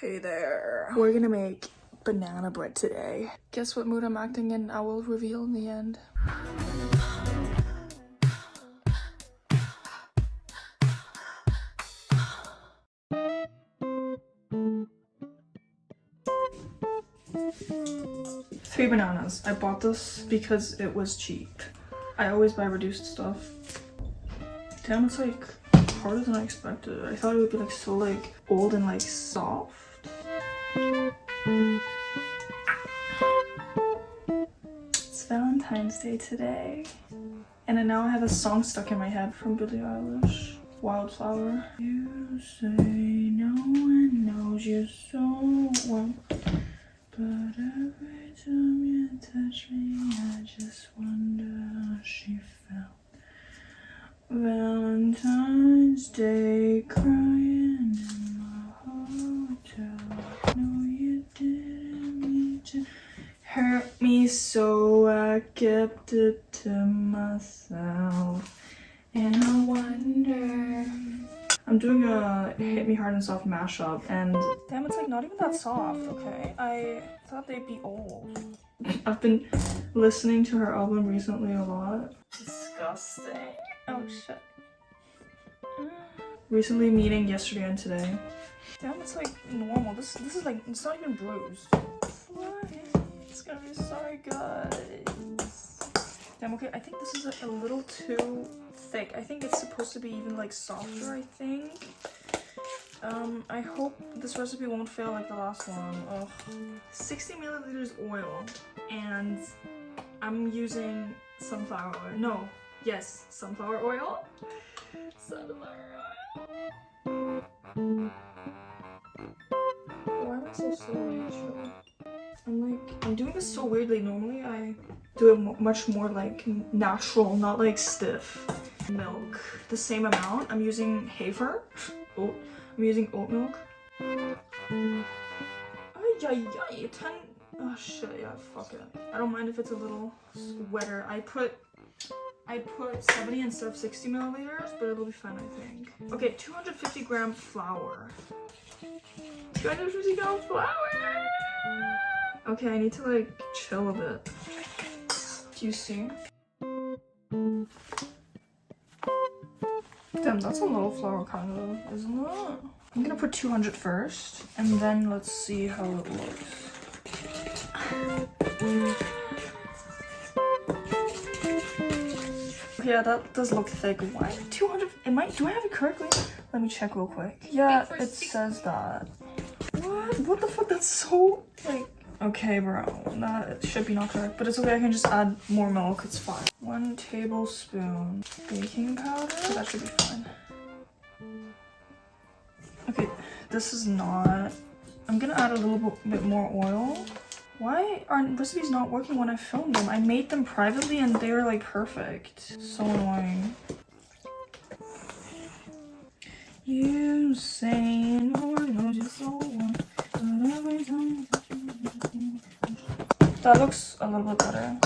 Hey there. We're gonna make banana bread today. Guess what mood I'm acting in? I will reveal in the end. Three bananas. I bought this because it was cheap. I always buy reduced stuff. Damn, it's like harder than I expected. I thought it would be like so like old and like soft. It's Valentine's Day today. And then now I have a song stuck in my head from Billie Eilish. Wildflower. You say no one knows you so well, but every time you touch me, I just wonder how she felt. Valentine's Day, crying in my hotel. No, you didn't mean to hurt me, so I kept it to myself. And I wonder. I'm doing a Hit Me Hard and Soft mashup, and damn, it's like not even that soft, okay? I thought they'd be old. I've been listening to her album recently a lot. Disgusting. Oh shit. Recently meeting yesterday and today. Damn, it's like normal. This is like, it's not even bruised. It's gonna be sorry, guys. Damn, okay, I think this is a little too thick. I think it's supposed to be even like softer, I think. I hope this recipe won't fail like the last one. Ugh. 60 milliliters oil, and I'm using sunflower oil. No, yes, sunflower oil. Sunflower oil. Why am I so slow, actually? I'm doing this so weirdly. Normally I do it much more like natural, not like stiff. Milk, the same amount. I'm using Hafer. Oh, I'm using oat milk. Ay, 10. Oh shit, yeah, fuck it. I don't mind if it's a little wetter. I put 70 instead of 60 milliliters, but it'll be fine, I think. Okay, 250 gram flour. 250 gram flour! Okay, I need to like chill a bit. Do you see? Damn, that's a low flour kind of, isn't it? I'm gonna put 200 first, and then let's see how it looks. Yeah, that does look thick. Why 200? Do I have it correctly? Let me check real quick. Yeah, it says that. What the fuck? That's so like. Okay, bro, that should be not correct, but it's okay. I can just add more milk. It's fine. 1 tablespoon baking powder. So that should be fine. Okay, this is not. I'm gonna add a little bit more oil. Why are recipes not working when I filmed them? I made them privately and they were like perfect. So annoying. You say no one knows you so well, but every time. That looks a little bit better.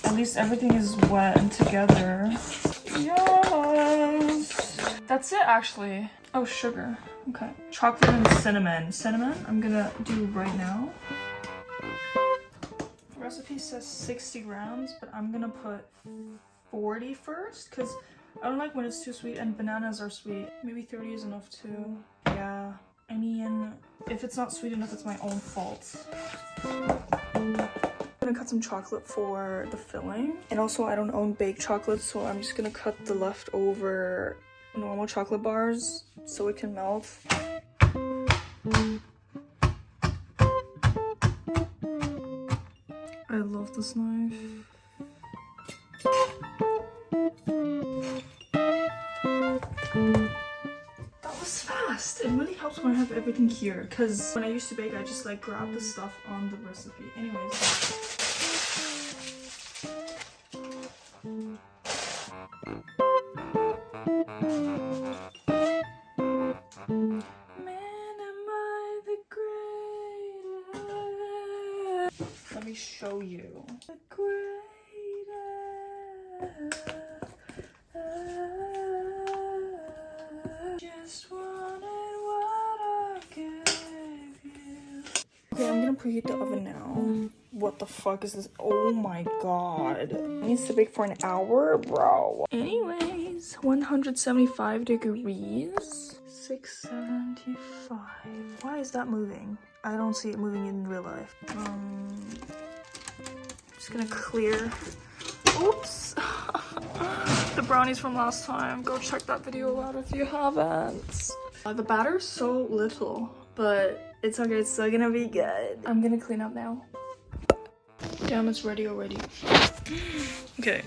At least everything is wet and together. Yes! That's it, actually. Oh, sugar. Okay. Chocolate and cinnamon. Cinnamon, I'm gonna do right now. The recipe says 60 grams, but I'm gonna put 40 first, because I don't like when it's too sweet, and bananas are sweet. Maybe 30 is enough too. Yeah. I mean, if it's not sweet enough, it's my own fault. I'm gonna cut some chocolate for the filling, and also I don't own baked chocolate, so I'm just gonna cut the leftover normal chocolate bars so it can melt. I love this knife. That was fast. It really helps when I have everything here, because when I used to bake, I just like grab the stuff on the recipe. Anyways. Let me show you. The just wanted what I could preheat the oven now. What the fuck is this? Oh my god. It needs to bake for an hour, bro. Anyways, 175 degrees. 675. Why is that moving? I don't see it moving in real life. Just gonna clear. Oops. The brownies from last time. Go check that video out if you haven't. The batter's so little, but it's okay. It's still gonna be good. I'm gonna clean up now. Damn, it's ready already. Okay.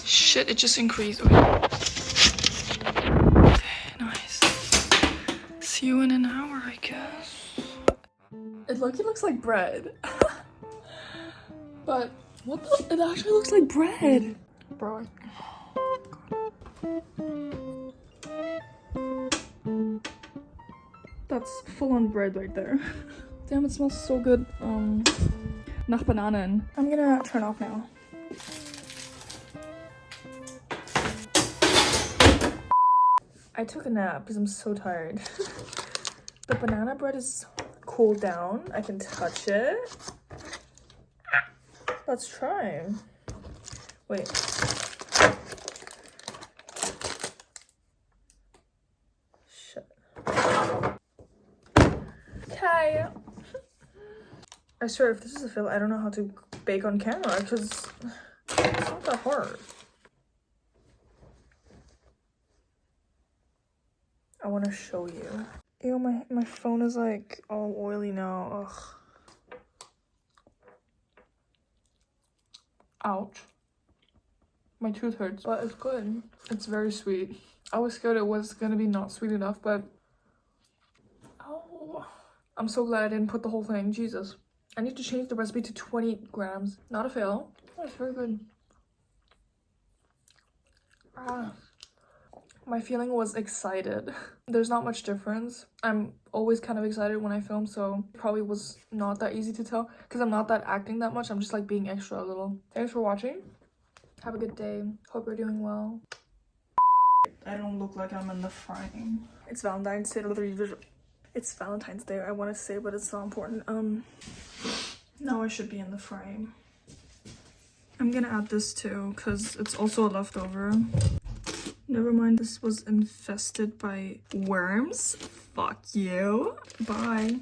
Shit, it just increased. Okay. Okay, nice. See you in an hour, I guess. It looks like bread. But what the? It actually looks like bread. Bro. That's full-on bread right there. Damn, it smells so good. Nach Bananen. I'm gonna turn off now. I took a nap because I'm so tired. The banana bread is cooled down. I can touch it. Let's try. Wait. Shit. Okay. I swear, if this is a fail, I don't know how to bake on camera because it's not that hard. I want to show you. Ew, my phone is like all oily now. Ugh. Ouch. My tooth hurts, but it's good. It's very sweet. I was scared it was gonna be not sweet enough, but oh, I'm so glad I didn't put the whole thing. Jesus. I need to change the recipe to 20 grams. Not a fail. Oh, it's very good. My feeling was excited. There's not much difference. I'm always kind of excited when I film, so it probably was not that easy to tell because I'm not that acting that much. I'm just like being extra a little. Thanks for watching. Have a good day. Hope you're doing well. I don't look like I'm in the frame. It's Valentine's Day. It's Valentine's Day, I want to say, but it's not important. Now I should be in the frame. I'm gonna add this too because it's also a leftover. Never mind, this was infested by worms. Fuck you. Bye.